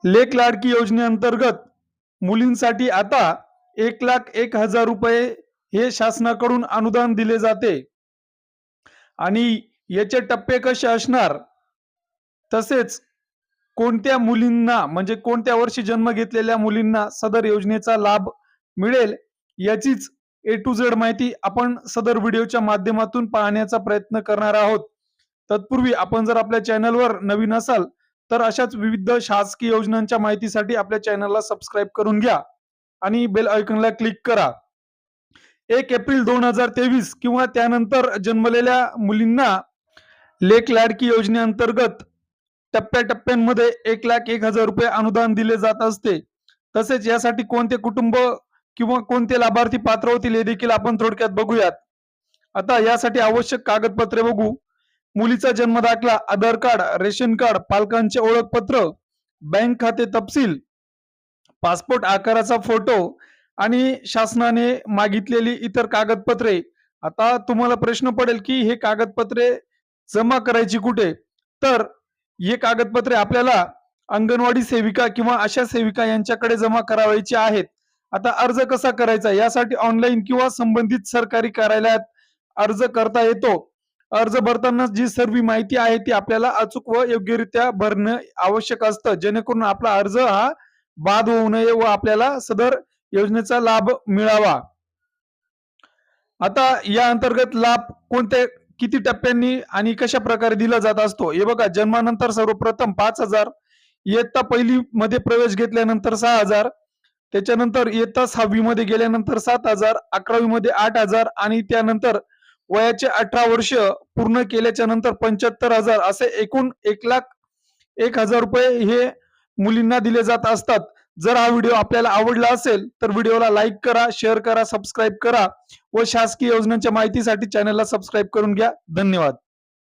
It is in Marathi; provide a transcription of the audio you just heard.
लेक लाडकी योजनेअंतर्गत मुलींसाठी आता 1,01,000 रुपये हे शासनाकडून अनुदान दिले जाते आणि याचे टप्पे कसे असणार, तसेच कोणत्या मुलींना म्हणजे कोणत्या वर्षी जन्म घेतलेल्या मुलींना सदर योजनेचा लाभ मिळेल, याचीच ए टू झेड माहिती आपण सदर व्हिडिओच्या माध्यमातून पाहण्याचा प्रयत्न करणार आहोत. तत्पूर्वी आपण जर आपल्या चॅनलवर नवीन असाल तर अशाच विविध शासकीय योजनांच्या माहितीसाठी आपल्या चॅनलला सबस्क्राईब करून घ्या आणि बेल आयकॉनला क्लिक करा. 1 एप्रिल 2023 किंवा त्यानंतर जन्मलेल्या मुलींना लेक लाडकी योजनेअंतर्गत टप्प्याटप्प्यांमध्ये 1,01,000 रुपये अनुदान दिले जात असते. तसेच यासाठी कोणते कुटुंब किंवा कोणते लाभार्थी पात्र होतील हे देखील आपण थोडक्यात बघूयात. आता यासाठी आवश्यक कागदपत्रे बघू. मुलीचा जन्म दाखला, आधार कार्ड, रेशन कार्ड, पालकांचे ओळखपत्र, बँक खाते तपशील, पासपोर्ट आकाराचा फोटो आणि शासनाने मागितलेली इतर कागदपत्रे. आता तुम्हाला प्रश्न पडेल की हे कागदपत्रे जमा करायची कुठे? तर हे कागदपत्रे आपल्याला अंगणवाडी सेविका किंवा आशा सेविका यांच्याकडे जमा करावायची आहेत. आता अर्ज कसा करायचा यासाठी ऑनलाईन किंवा संबंधित सरकारी कार्यालयात अर्ज करता येतो. अर्ज भरताना जी सर्व माहिती आहे ती आपल्याला अचूक व योग्यरित्या भरणं आवश्यक असतं, जेणेकरून आपला अर्ज हा बाद होऊ नये व आपल्याला सदर योजनेचा लाभ मिळावा. आता या अंतर्गत लाभ कोणत्या किती टप्प्यांनी आणि कशा प्रकारे दिला जात असतो हे बघा. जन्मानंतर सर्वप्रथम 5,000, इयत्ता पहिली मध्ये प्रवेश घेतल्यानंतर 6,000, त्याच्यानंतर इयत्ता 6वी मध्ये गेल्यानंतर 7,000, 11वी मध्ये 8,000 आणि त्यानंतर वयाचे 18 वर्ष पूर्ण केल्याच्या नंतर 75,000 असे एकूण 1,01,000 रुपये हे मुलींना दिले जात असतात. जर हा व्हिडिओ आपल्याला आवडला असेल तर व्हिडिओला लाईक करा, शेअर करा, सबस्क्राईब करा व शासकीय योजनांच्या माहितीसाठी चॅनलला सबस्क्राईब करून घ्या. धन्यवाद.